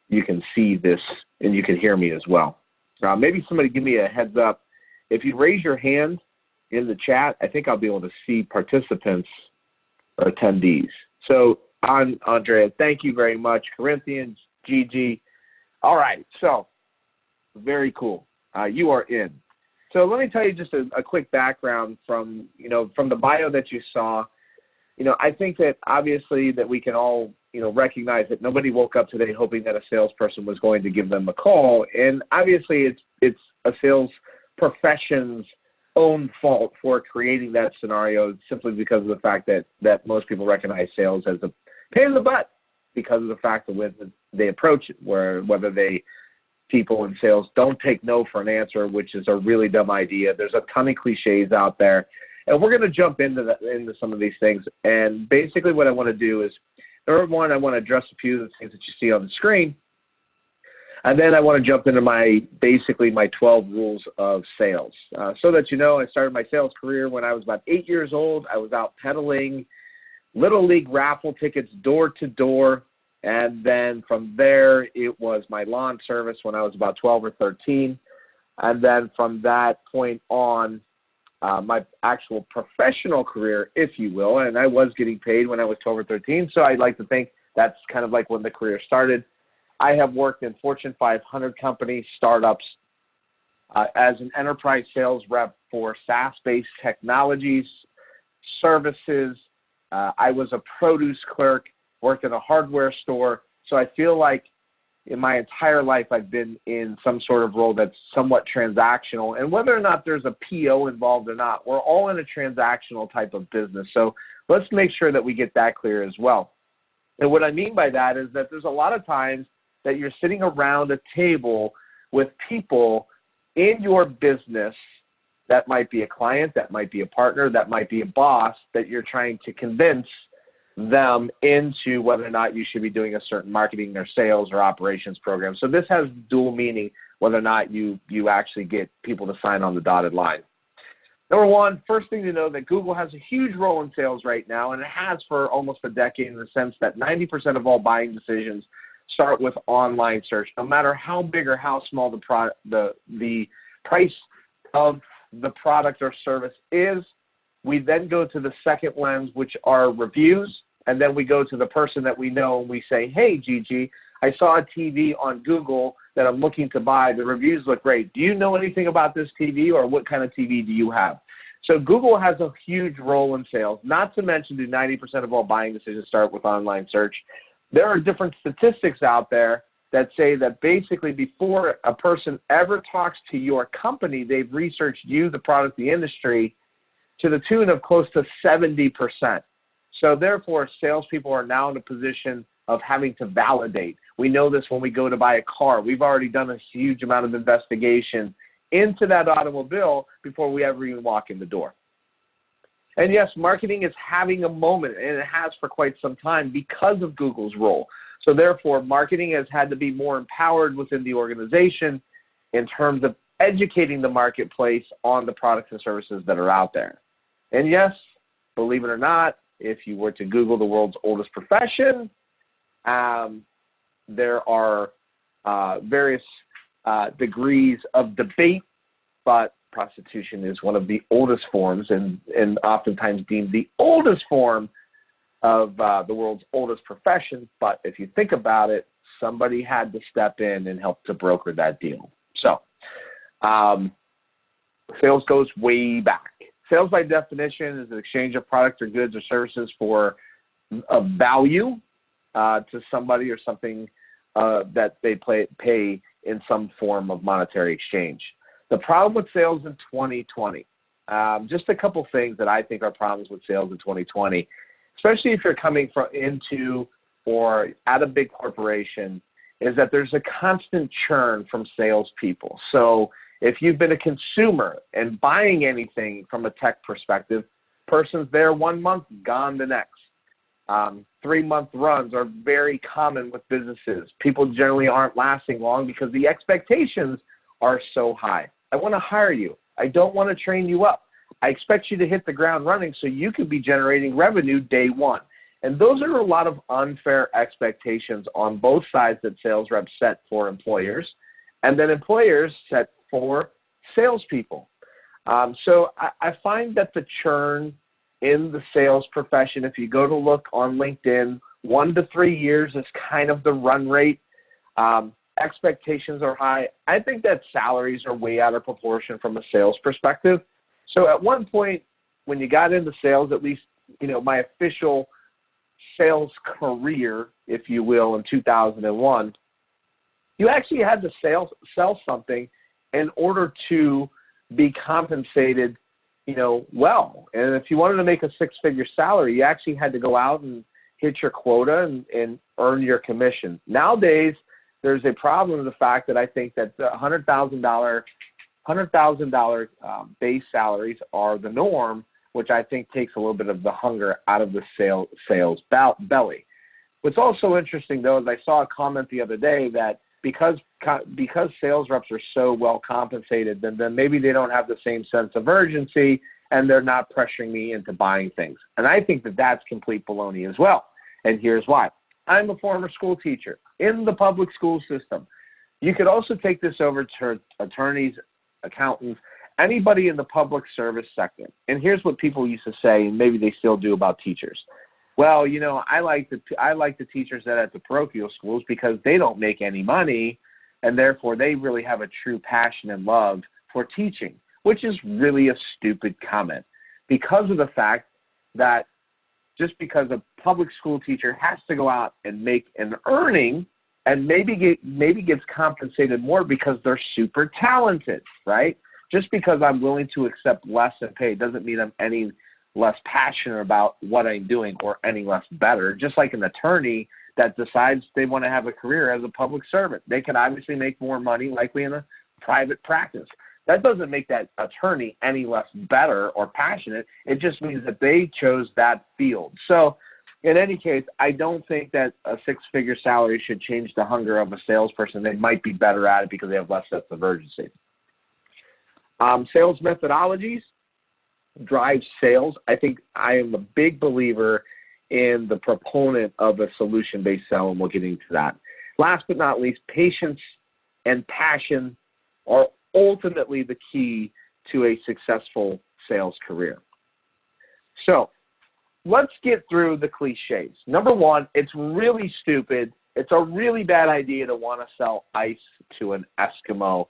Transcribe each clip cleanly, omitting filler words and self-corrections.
you can see this and you can hear me as well. Maybe somebody give me a heads up. If you raise your hand in the chat, I think I'll be able to see participants or attendees. So, Andrea, thank you very much. Corinthians, Gigi. All right, so very cool. You are in. So let me tell you just a quick background from the bio that you saw. I think that obviously that we can all, recognize that nobody woke up today hoping that a salesperson was going to give them a call. And obviously it's a sales profession's own fault for creating that scenario simply because of the fact that most people recognize sales as a pain in the butt because of the fact that when they approach it, whether people in sales don't take no for an answer, which is a really dumb idea. There's a ton of cliches out there. And we're going to jump into some of these things. And basically what I want to do is, number one, I want to address a few of the things that you see on the screen. And then I want to jump into my 12 rules of sales. So that I started my sales career when I was about 8 years old. I was out peddling Little League raffle tickets door to door. And then from there, it was my lawn service when I was about 12 or 13. And then from that point on, my actual professional career, if you will, and I was getting paid when I was 12 or 13, so I'd like to think that's kind of like when the career started. I have worked in Fortune 500 companies, startups, as an enterprise sales rep for SaaS-based technologies, services. I was a produce clerk, worked in a hardware store, so I feel like in my entire life, I've been in some sort of role that's somewhat transactional. And whether or not there's a PO involved or not, we're all in a transactional type of business. So let's make sure that we get that clear as well. And what I mean by that is that there's a lot of times that you're sitting around a table with people in your business that might be a client, that might be a partner, that might be a boss that you're trying to convince them into whether or not you should be doing a certain marketing or sales or operations program. So this has dual meaning, whether or not you actually get people to sign on the dotted line. Number one, first thing to know that Google has a huge role in sales right now, and it has for almost a decade in the sense that 90% of all buying decisions start with online search. No matter how big or how small the price of the product or service is, we then go to the second lens, which are reviews, and then we go to the person that we know and we say, hey, Gigi, I saw a TV on Google that I'm looking to buy. The reviews look great. Do you know anything about this TV, or what kind of TV do you have? So Google has a huge role in sales, not to mention do 90% of all buying decisions start with online search. There are different statistics out there that say that basically before a person ever talks to your company, they've researched you, the product, the industry, to the tune of close to 70%. So therefore, salespeople are now in a position of having to validate. We know this when we go to buy a car. We've already done a huge amount of investigation into that automobile before we ever even walk in the door. And yes, marketing is having a moment, and it has for quite some time because of Google's role. So therefore, marketing has had to be more empowered within the organization in terms of educating the marketplace on the products and services that are out there. And yes, believe it or not, if you were to Google the world's oldest profession, there are various degrees of debate, but prostitution is one of the oldest forms and oftentimes deemed the oldest form of the world's oldest profession. But if you think about it, somebody had to step in and help to broker that deal. So sales goes way back. Sales by definition is an exchange of products or goods or services for a value to somebody or something that they pay in some form of monetary exchange. The problem with sales in 2020, just a couple things that I think are problems with sales in 2020, especially if you're coming into or at a big corporation, is that there's a constant churn from salespeople. So if you've been a consumer and buying anything from a tech perspective, person's there 1 month, gone the next. 3-month runs are very common with businesses. People generally aren't lasting long because the expectations are so high. I want to hire you. I don't want to train you up. I expect you to hit the ground running so you could be generating revenue day one. And those are a lot of unfair expectations on both sides that sales reps set for employers, and then employers set for salespeople. So I find that the churn in the sales profession, if you go to look on LinkedIn, 1 to 3 years is kind of the run rate. Expectations are high. I think that salaries are way out of proportion from a sales perspective. So at one point, when you got into sales, at least, my official sales career, if you will, in 2001, you actually had to sell something in order to be compensated, well. And if you wanted to make a 6-figure salary, you actually had to go out and hit your quota and earn your commission. Nowadays, there's a problem with the fact that I think that the $100,000 base salaries are the norm, which I think takes a little bit of the hunger out of the sales belly. What's also interesting, though, is I saw a comment the other day that because sales reps are so well compensated, then maybe they don't have the same sense of urgency and they're not pressuring me into buying things. And I think that that's complete baloney as well. And here's why. I'm a former school teacher in the public school system. You could also take this over to attorneys, accountants, anybody in the public service sector. And here's what people used to say, and maybe they still do about teachers. Well, I like the teachers that are at the parochial schools because they don't make any money, and therefore they really have a true passion and love for teaching, which is really a stupid comment because of the fact that just because a public school teacher has to go out and make an earning and maybe gets compensated more because they're super talented, right? Just because I'm willing to accept less in pay doesn't mean I'm any less passionate about what I'm doing or any less better. Just like an attorney that decides they want to have a career as a public servant. They can obviously make more money likely in a private practice. That doesn't make that attorney any less better or passionate. It just means that they chose that field. So in any case, I don't think that a 6-figure salary should change the hunger of a salesperson. They might be better at it because they have less sense of urgency. Sales methodologies drive sales. I think I am a big believer in the proponent of a solution-based sell, and we'll get into that. Last but not least, patience and passion are ultimately the key to a successful sales career. So let's get through the cliches. Number one, it's really stupid. It's a really bad idea to want to sell ice to an Eskimo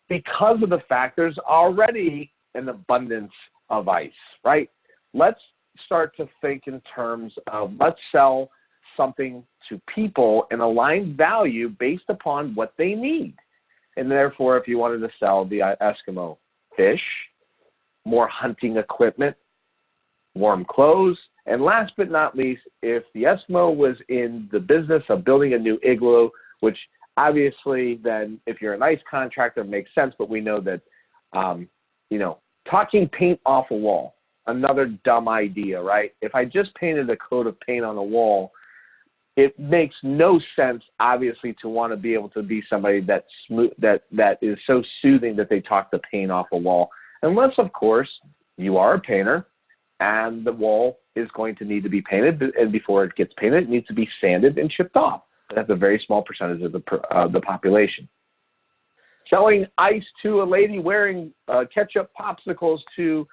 because of the fact there's already an abundance of ice, right? Let's start to think in terms of let's sell something to people and align value based upon what they need. And therefore, if you wanted to sell the Eskimo fish, more hunting equipment, warm clothes, and last but not least, if the Eskimo was in the business of building a new igloo, which obviously then if you're an ice contractor makes sense, but we know that, talking paint off a wall, another dumb idea, right? If I just painted a coat of paint on a wall, it makes no sense, obviously, to want to be able to be somebody that's that is so soothing that they talk the paint off a wall. Unless, of course, you are a painter and the wall is going to need to be painted, and before it gets painted, it needs to be sanded and chipped off. That's a very small percentage of the population. Selling ice to a lady wearing ketchup popsicles to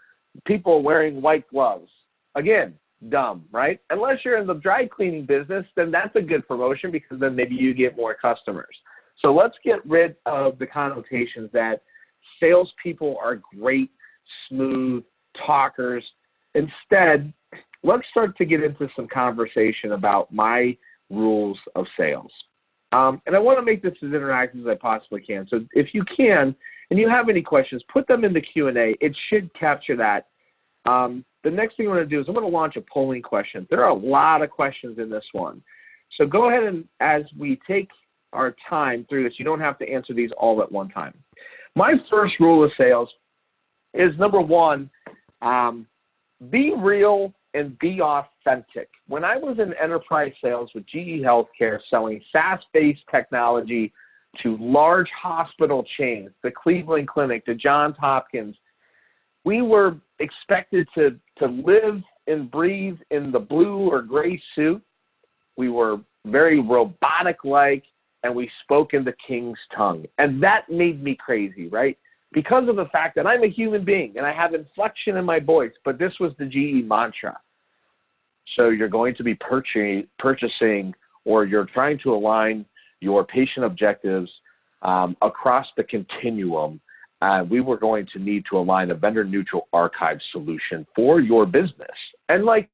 people wearing white gloves. Again, dumb, right? Unless you're in the dry cleaning business, then that's a good promotion because then maybe you get more customers. So let's get rid of the connotations that salespeople are great, smooth talkers. Instead, let's start to get into some conversation about my rules of sales. And I want to make this as interactive as I possibly can. So if you can, and you have any questions, put them in the Q&A. It should capture that. The next thing I'm going to do is I'm going to launch a polling question. There are a lot of questions in this one. So go ahead and as we take our time through this, you don't have to answer these all at one time. My first rule of sales is number one, be real and be authentic. When I was in enterprise sales with GE Healthcare selling SaaS-based technology to large hospital chains, the Cleveland Clinic, the Johns Hopkins, we were expected to live and breathe in the blue or gray suit. We were very robotic-like, and we spoke in the king's tongue. And that made me crazy, right? Because of the fact that I'm a human being and I have inflection in my voice, but this was the GE mantra. So you're going to be purchasing, or you're trying to align your patient objectives across the continuum. We were going to need to align a vendor-neutral archive solution for your business. And like,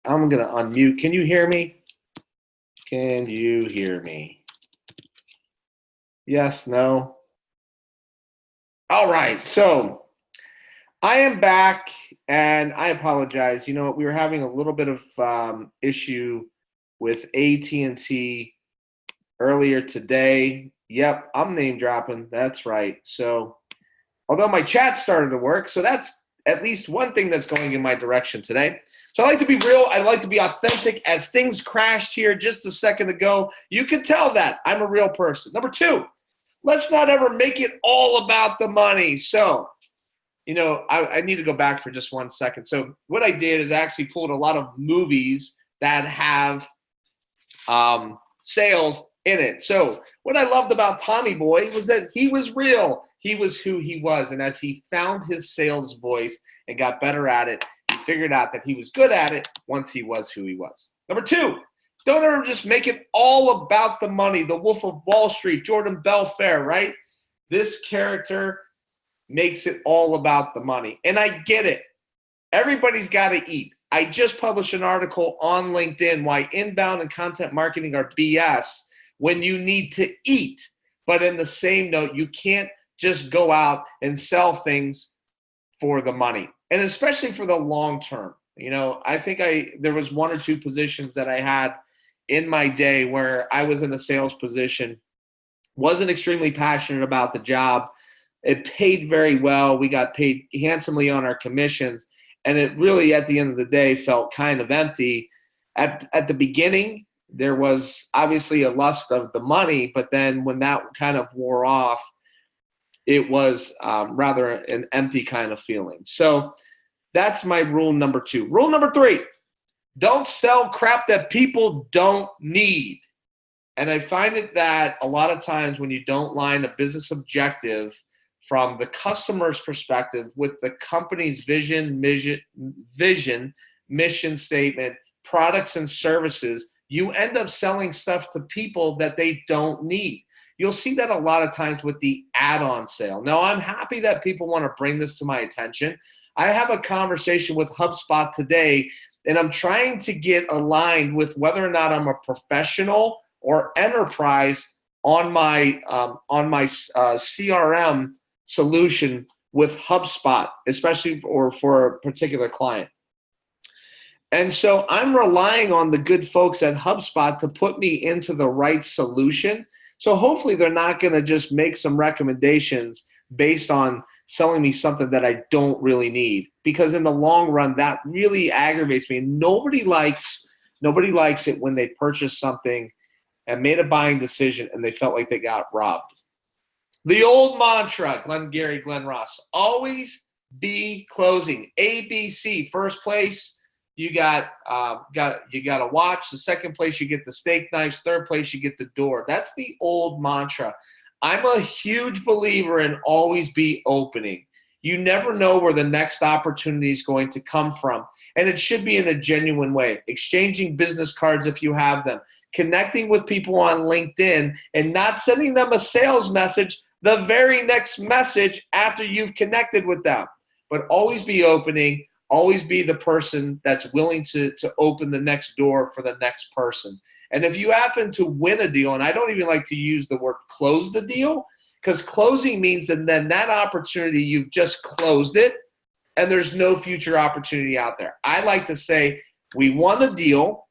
I'm going to unmute. Can you hear me? Can you hear me? Yes, no? All right. So I am back, and I apologize. You know, we were having a little bit of issue with AT&T earlier today. Yep, I'm name dropping. That's right. So although my chat started to work, so that's at least one thing that's going in my direction today. So I like to be real. I like to be authentic. As things crashed here just a second ago, you can tell that I'm a real person. Number two, let's not ever make it all about the money. So, you know, I need to go back for just 1 second. So what I did is actually pulled a lot of movies that have sales in it. So what I loved about Tommy Boy was that he was real. He was who he was. And as he found his sales voice and got better at it, he figured out that he was good at it once he was who he was. Number two, don't ever just make it all about the money. The Wolf of Wall Street, Jordan Belfair, right? This character makes it all about the money. And I get it. Everybody's got to eat. I just published an article on LinkedIn, why inbound and content marketing are BS when you need to eat. But in the same note, you can't just go out and sell things for the money, and especially for the long term. You know, I think there was one or two positions that I had in my day where I was in a sales position, wasn't extremely passionate about the job. It paid very well. We got paid handsomely on our commissions. And it really, at the end of the day, felt kind of empty. At the beginning, there was obviously a lust of the money, but then when that kind of wore off, it was rather an empty kind of feeling. So that's my rule number two. Rule number three, don't sell crap that people don't need. And I find it that a lot of times when you don't line a business objective from the customer's perspective with the company's vision, mission statement, products and services, you end up selling stuff to people that they don't need. You'll see that a lot of times with the add-on sale. Now, I'm happy that people want to bring this to my attention. I have a conversation with HubSpot today, and I'm trying to get aligned with whether or not I'm a professional or enterprise on my CRM solution with HubSpot, especially for a particular client. And so I'm relying on the good folks at HubSpot to put me into the right solution. So hopefully they're not going to just make some recommendations based on selling me something that I don't really need, because in the long run, that really aggravates me. And nobody likes it when they purchase something and made a buying decision and they felt like they got robbed. The old mantra, Glenn Ross, always be closing. ABC, first place, you got a watch. The second place, you get the steak knives. Third place, you get the door. That's the old mantra. I'm a huge believer in always be opening. You never know where the next opportunity is going to come from. And it should be in a genuine way. Exchanging business cards if you have them. Connecting with people on LinkedIn and not sending them a sales message the very next message after you've connected with them. But always be opening. Always be the person that's willing to open the next door for the next person. And if you happen to win a deal, and I don't even like to use the word close the deal, because closing means that then that opportunity, you've just closed it, and there's no future opportunity out there. I like to say we won the deal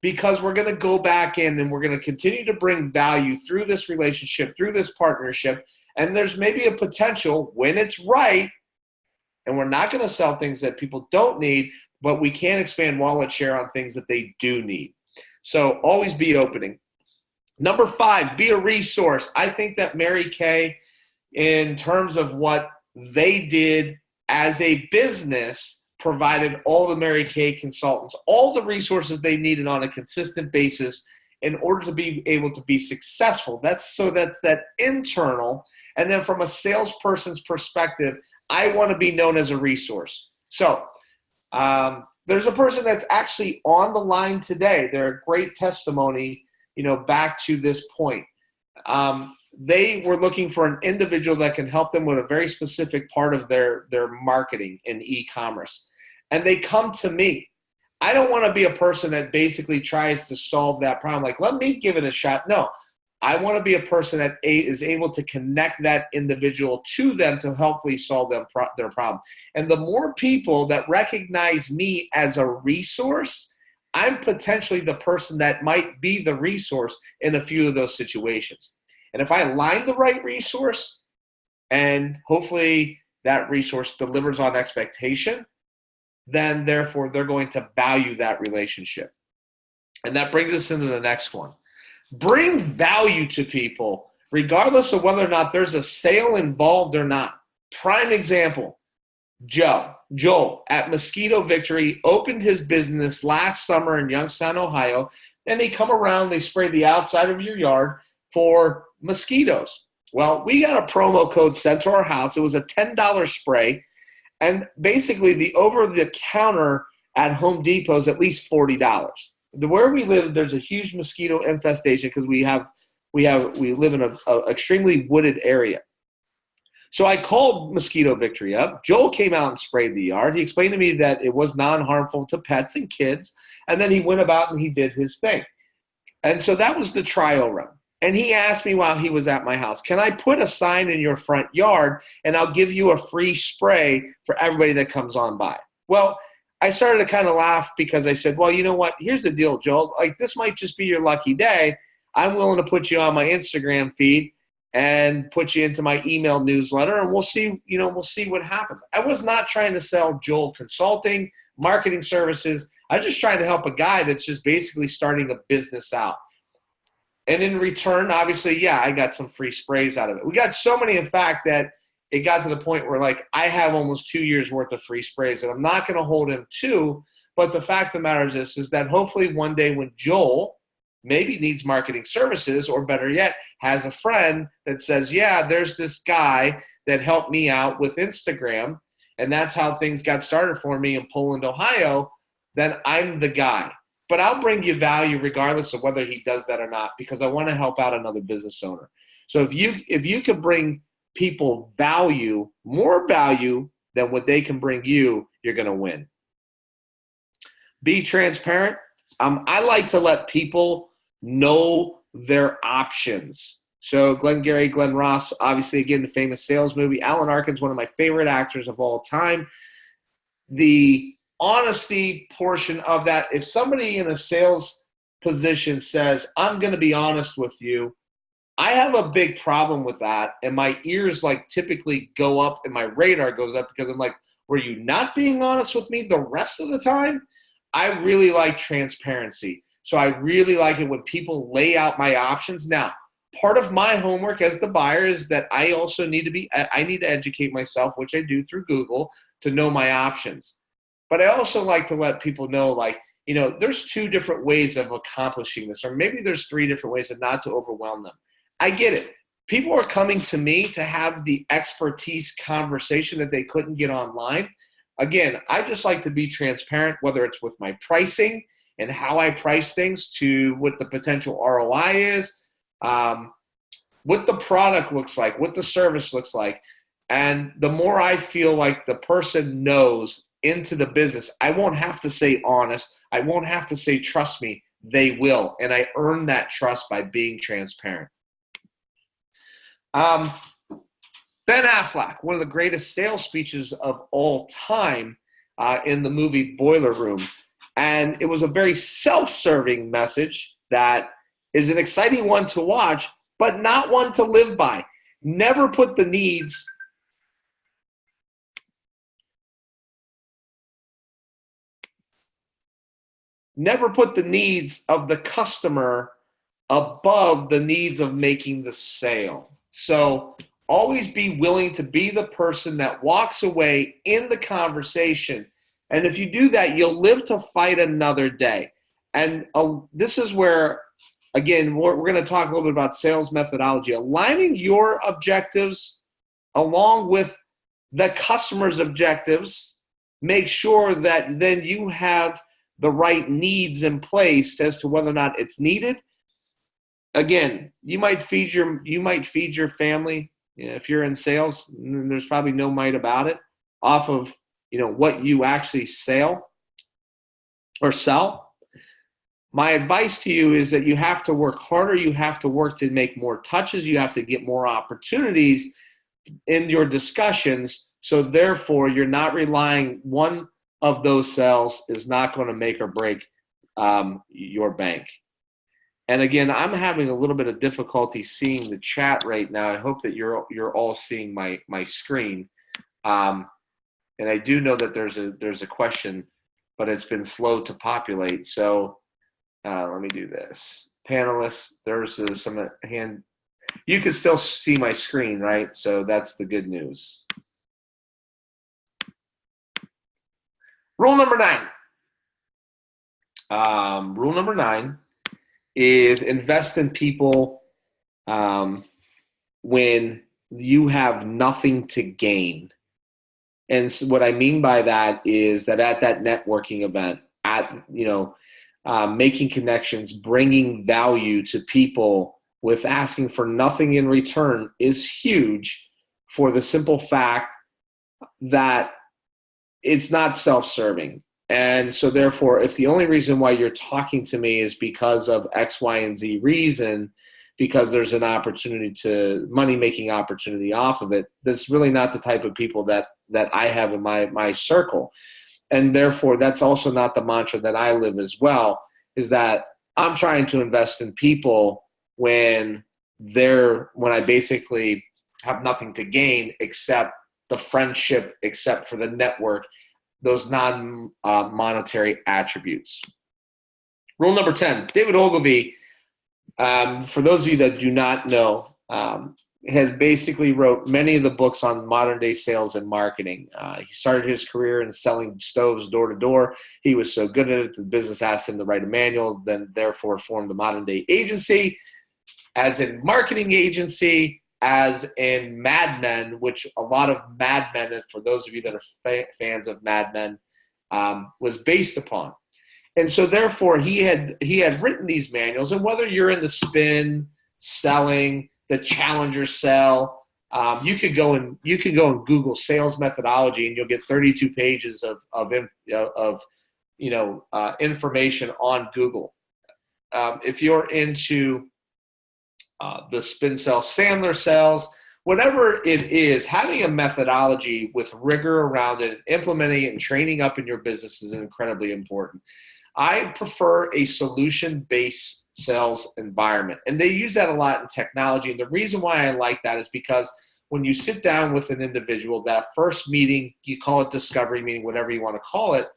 because we're going to go back in and we're going to continue to bring value through this relationship, through this partnership, and there's maybe a potential when it's right. And we're not going to sell things that people don't need, but we can expand wallet share on things that they do need. So always be opening. Number 5, be a resource. I think that Mary Kay, in terms of what they did as a business, provided all the Mary Kay consultants all the resources they needed on a consistent basis in order to be able to be successful. That's that internal. And then from a salesperson's perspective, I want to be known as a resource. So there's a person that's actually on the line today. They're a great testimony, back to this point. They were looking for an individual that can help them with a very specific part of their marketing in e-commerce. And they come to me. I don't want to be a person that basically tries to solve that problem. Like, let me give it a shot. No, I want to be a person that is able to connect that individual to them to hopefully solve their problem. And the more people that recognize me as a resource, I'm potentially the person that might be the resource in a few of those situations. And if I align the right resource and hopefully that resource delivers on expectation, then therefore they're going to value that relationship. And that brings us into the next one. Bring value to people, regardless of whether or not there's a sale involved or not. Prime example, Joel at Mosquito Victory opened his business last summer in Youngstown, Ohio. Then they come around, they spray the outside of your yard for mosquitoes. Well, we got a promo code sent to our house. It was a $10 spray. And basically the over-the-counter at Home Depot is at least $40. Where we live, there's a huge mosquito infestation because we live in an extremely wooded area. So I called Mosquito Victory up. Joel came out and sprayed the yard. He explained to me that it was non-harmful to pets and kids. And then he went about and he did his thing. And so that was the trial run. And he asked me while he was at my house, can I put a sign in your front yard and I'll give you a free spray for everybody that comes on by? Well, I started to kind of laugh because I said, well, you know what? Here's the deal, Joel. Like, this might just be your lucky day. I'm willing to put you on my Instagram feed and put you into my email newsletter, and we'll see what happens. I was not trying to sell Joel consulting, marketing services. I was just trying to help a guy that's just basically starting a business out. And in return, obviously, I got some free sprays out of it. We got so many, in fact, that it got to the point where, like, I have almost 2 years worth of free sprays, and I'm not going to hold him to. But the fact of the matter is that hopefully one day when Joel maybe needs marketing services, or better yet, has a friend that says, there's this guy that helped me out with Instagram, and that's how things got started for me in Poland, Ohio, then I'm the guy. But I'll bring you value regardless of whether he does that or not, because I want to help out another business owner. So if you can bring people value, more value than what they can bring you, you're going to win. Be transparent. I like to let people know their options. So Glengarry Glen Ross, obviously, again, the famous sales movie. Alan Arkin's one of my favorite actors of all time. The honesty portion of that, if somebody in a sales position says, I'm going to be honest with you, I have a big problem with that, and my ears like typically go up and my radar goes up because I'm like, were you not being honest with me the rest of the time? I really like transparency. So I really like it when people lay out my options. Now, part of my homework as the buyer is that I also need to educate myself, which I do through Google, to know my options. But I also like to let people know, like, you know, there's 2 different ways of accomplishing this, or maybe there's 3 different ways, and not to overwhelm them. I get it. People are coming to me to have the expertise conversation that they couldn't get online. Again, I just like to be transparent, whether it's with my pricing and how I price things, to what the potential ROI is, what the product looks like, what the service looks like. And the more I feel like the person knows into the business, I won't have to say honest. I won't have to say trust me. They will. And I earn that trust by being transparent. Ben Affleck, one of the greatest sales speeches of all time, in the movie Boiler Room. And it was a very self-serving message that is an exciting one to watch, but not one to live by. Never put the needs of the customer above the needs of making the sale. So always be willing to be the person that walks away in the conversation. And if you do that, you'll live to fight another day. And this is where, again, we're going to talk a little bit about sales methodology. Aligning your objectives along with the customer's objectives, make sure that then you have the right needs in place as to whether or not it's needed. Again, you might feed your family. You know, if you're in sales, there's probably no might about it, off of, you know, what you actually sell. My advice to you is that you have to work harder. You have to work to make more touches. You have to get more opportunities in your discussions. So therefore, you're not relying, one of those sales is not going to make or break your bank. And again, I'm having a little bit of difficulty seeing the chat right now. I hope that you're all seeing my screen. And I do know that there's a question, but it's been slow to populate. So let me do this. Panelists, there's some hand. You can still see my screen, right? So that's the good news. Rule number 9. Rule number 9 is invest in people when you have nothing to gain. And so what I mean by that is that at that networking event, making connections, bringing value to people with asking for nothing in return is huge, for the simple fact that it's not self-serving. And so therefore, if the only reason why you're talking to me is because of X, Y, and Z reason, because there's an opportunity to money-making opportunity off of it, that's really not the type of people that I have in my circle. And therefore, that's also not the mantra that I live as well, is that I'm trying to invest in people when I basically have nothing to gain except the friendship, except for the network, those non-monetary attributes. Rule number 10, David Ogilvy, for those of you that do not know, has basically wrote many of the books on modern day sales and marketing. He started his career in selling stoves door to door. He was so good at it, the business asked him to write a manual, then therefore formed the modern day agency. As a marketing agency, as in Mad Men, which a lot of Mad Men, and for those of you that are fans of Mad Men, was based upon. And so therefore he had written these manuals, and whether you're in the spin, selling, the challenger sell, you could go and Google sales methodology, and you'll get 32 pages of information on Google. If you're into the spin sell, Sandler sells, whatever it is, having a methodology with rigor around it, implementing it and training up in your business is incredibly important. I prefer a solution-based sales environment, and they use that a lot in technology. And the reason why I like that is because when you sit down with an individual, that first meeting, you call it discovery meeting, whatever you want to call it,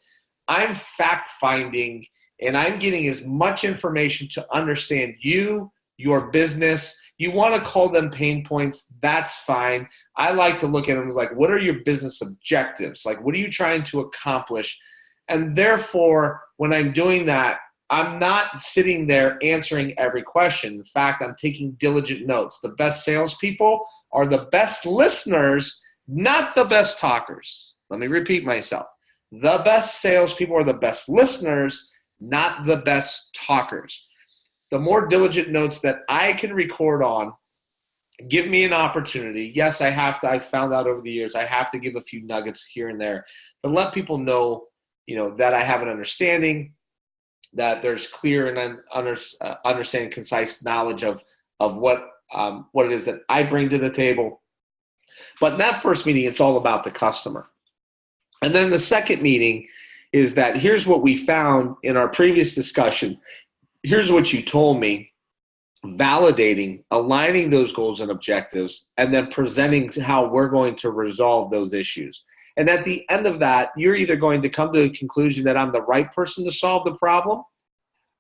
I'm fact-finding, and I'm getting as much information to understand you, your business. You want to call them pain points, that's fine. I like to look at them as like, what are your business objectives? Like, what are you trying to accomplish? And therefore, when I'm doing that, I'm not sitting there answering every question. In fact, I'm taking diligent notes. The best salespeople are the best listeners, not the best talkers. Let me repeat myself. The best salespeople are the best listeners, not the best talkers. The more diligent notes that I can record on give me an opportunity. Yes, I've found out over the years, I have to give a few nuggets here and there to let people know, that I have an understanding, that there's clear and understanding, concise knowledge of what it is that I bring to the table. But in that first meeting, it's all about the customer. And then the second meeting is that here's what we found in our previous discussion. Here's what you told me, validating, aligning those goals and objectives, and then presenting how we're going to resolve those issues. And at the end of that, you're either going to come to a conclusion that I'm the right person to solve the problem.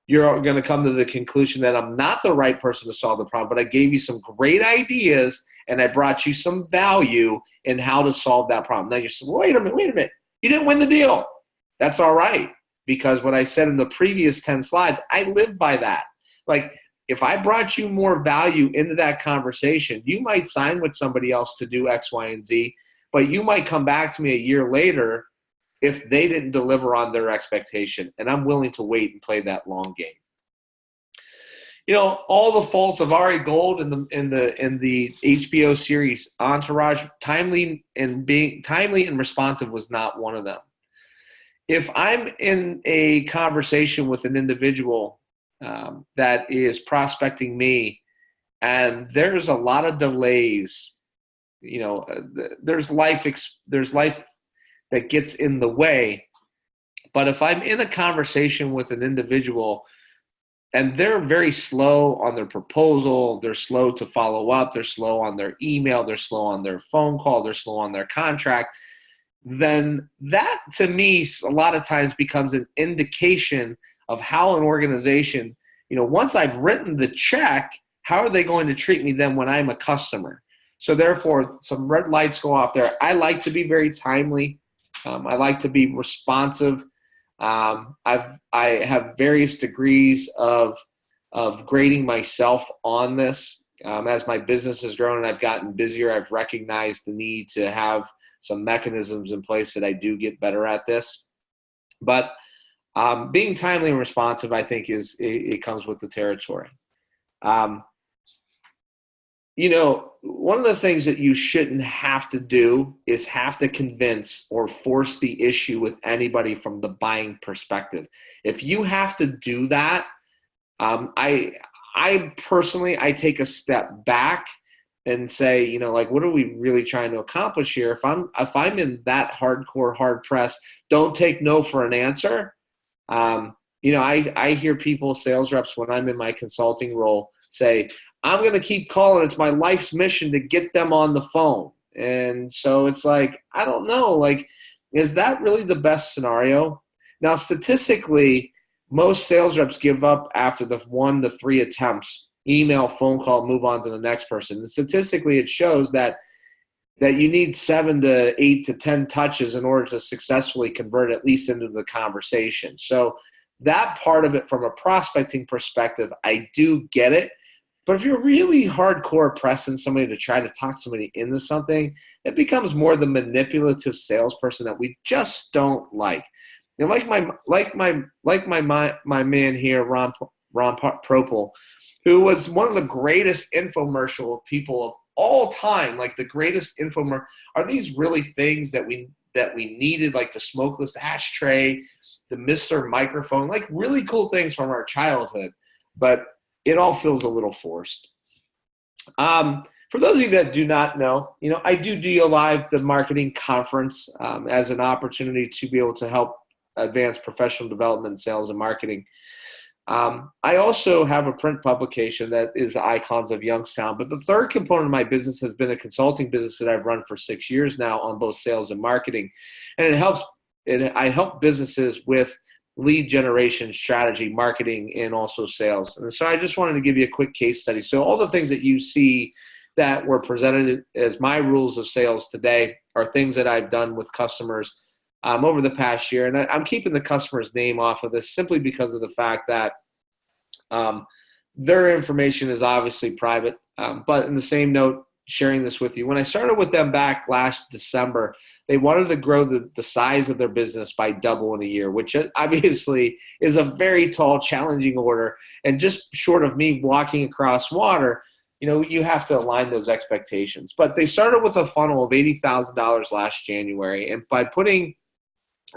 You're going to come to the conclusion that I'm not the right person to solve the problem, but I gave you some great ideas and I brought you some value in how to solve that problem. Now you're saying, wait a minute. You didn't win the deal. That's all right. Because what I said in the previous 10 slides, I live by that. Like, if I brought you more value into that conversation, you might sign with somebody else to do X, Y, and Z, but you might come back to me a year later if they didn't deliver on their expectation, and I'm willing to wait and play that long game. All the faults of Ari Gold in the HBO series Entourage, timely and responsive was not one of them. If I'm in a conversation with an individual that is prospecting me, and there's a lot of delays, there's life that gets in the way. But if I'm in a conversation with an individual and they're very slow on their proposal, they're slow to follow up, they're slow on their email, they're slow on their phone call, they're slow on their contract, then that to me a lot of times becomes an indication of how an organization, once I've written the check, how are they going to treat me then when I'm a customer? So therefore, some red lights go off there. I like to be very timely. I like to be responsive. I have various degrees of grading myself on this. As my business has grown and I've gotten busier, I've recognized the need to have some mechanisms in place that I do get better at this. But being timely and responsive, I think, it comes with the territory. One of the things that you shouldn't have to do is have to convince or force the issue with anybody from the buying perspective. If you have to do that, I personally take a step back and say, what are we really trying to accomplish here? If I'm in that hardcore hard press, don't take no for an answer. I hear people, sales reps, when I'm in my consulting role, say, I'm going to keep calling. It's my life's mission to get them on the phone. And so it's like, I don't know, is that really the best scenario? Now, statistically, most sales reps give up after the 1 to 3 attempts, email, phone call, move on to the next person. And statistically, it shows that you need 7 to 8 to 10 touches in order to successfully convert at least into the conversation. So that part of it from a prospecting perspective, I do get it. But if you're really hardcore pressing somebody to try to talk somebody into something, it becomes more the manipulative salesperson that we just don't like. And my man here, Ron Propel, who was one of the greatest infomercial people of all time, like the greatest infomercial. Are these really things that we needed, like the smokeless ashtray, the Mr. Microphone, like really cool things from our childhood, but it all feels a little forced. For those of you that do not know, I do DO Live, the marketing conference, as an opportunity to be able to help advance professional development, sales, and marketing. I also have a print publication that is Icons of Youngstown. But the third component of my business has been a consulting business that I've run for 6 years now on both sales and marketing. And I help businesses with lead generation, strategy, marketing, and also sales. And so I just wanted to give you a quick case study. So all the things that you see that were presented as my rules of sales today are things that I've done with customers over the past year. And I'm keeping the customer's name off of this simply because of the fact that their information is obviously private. But in the same note, sharing this with you, when I started with them back last December, they wanted to grow the size of their business by double in a year, which obviously is a very tall, challenging order. And just short of me walking across water, you have to align those expectations. But they started with a funnel of $80,000 last January. And by putting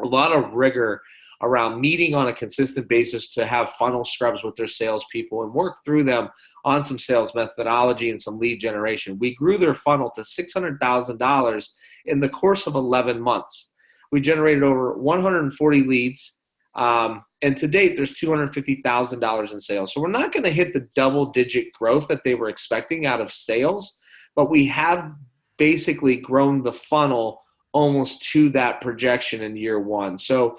a lot of rigor around meeting on a consistent basis to have funnel scrubs with their salespeople and work through them on some sales methodology and some lead generation, we grew their funnel to $600,000 in the course of 11 months. We generated over 140 leads, and to date, there's $250,000 in sales. So we're not going to hit the double-digit growth that they were expecting out of sales, but we have basically grown the funnel almost to that projection in year one. So,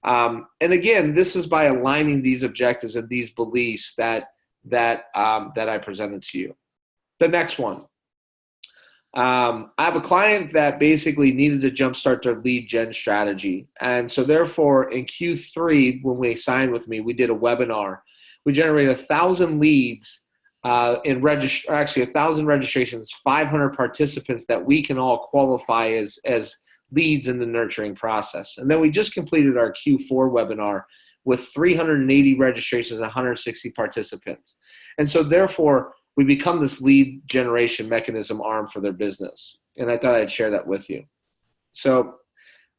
and again, this is by aligning these objectives and these beliefs that I presented to you. The next one. I have a client that basically needed to jumpstart their lead gen strategy. And so therefore, in Q3, when they signed with me, we did a webinar. We generated 1,000 leads actually 1,000 registrations, 500 participants that we can all qualify as leads in the nurturing process. And then we just completed our Q4 webinar with 380 registrations and 160 participants. And so therefore, we become this lead generation mechanism arm for their business. And I thought I'd share that with you. So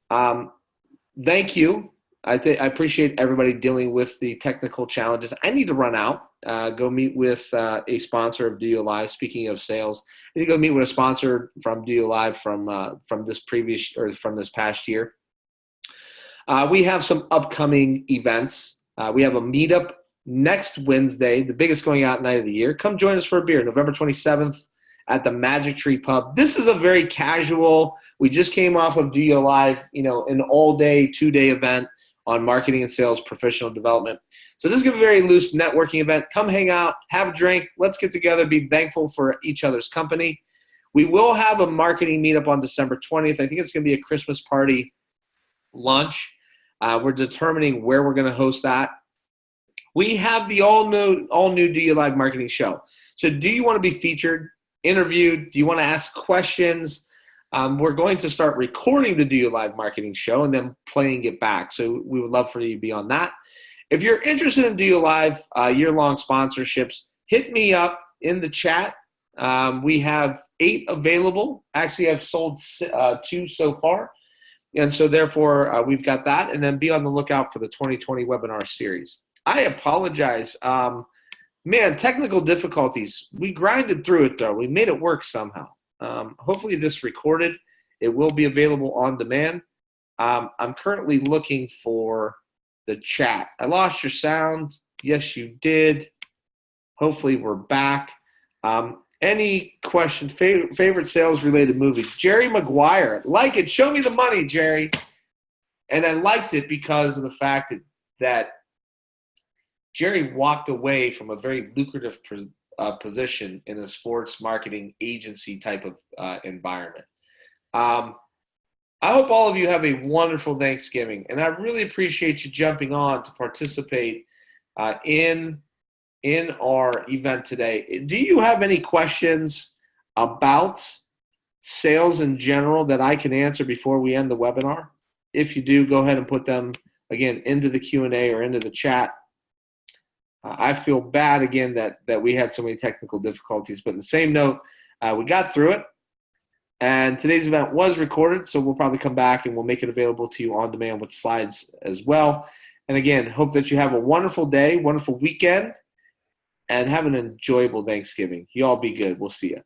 thank you. I appreciate everybody dealing with the technical challenges. I need to run out, go meet with a sponsor of DO Live. Speaking of sales, I need to go meet with a sponsor from DO Live from this past year. We have some upcoming events. We have a meetup next Wednesday, the biggest going out night of the year. Come join us for a beer, November 27th at the Magic Tree Pub. This is a very casual, we just came off of DO Live, an all-day, 2-day event on marketing and sales professional development. So this is going to be a very loose networking event. Come hang out, have a drink, let's get together, be thankful for each other's company. We will have a marketing meetup on December 20th. I think it's going to be a Christmas party lunch. We're determining where we're going to host that. We have the all new DO Live marketing show. So do you want to be featured, interviewed? Do you want to ask questions? We're going to start recording the DO Live marketing show and then playing it back. So we would love for you to be on that. If you're interested in DO Live year-long sponsorships, hit me up in the chat. We have 8 available. Actually, I've sold 2 so far. And so therefore, we've got that. And then be on the lookout for the 2020 webinar series. I apologize. Man, technical difficulties. We grinded through it, though. We made it work somehow. Hopefully this recorded. It will be available on demand. I'm currently looking for the chat. I lost your sound. Yes, you did. Hopefully we're back. Any question? Favorite sales-related movie? Jerry Maguire. Like it. Show me the money, Jerry. And I liked it because of the fact that Jerry walked away from a very lucrative position in a sports marketing agency type of environment. I hope all of you have a wonderful Thanksgiving, and I really appreciate you jumping on to participate in in our event today. Do you have any questions about sales in general that I can answer before we end the webinar? If you do, go ahead and put them, again, into the Q&A or into the chat. I feel bad, again, that we had so many technical difficulties. But in the same note, we got through it. And today's event was recorded, so we'll probably come back and we'll make it available to you on demand with slides as well. And again, hope that you have a wonderful day, wonderful weekend, and have an enjoyable Thanksgiving. You all be good. We'll see you.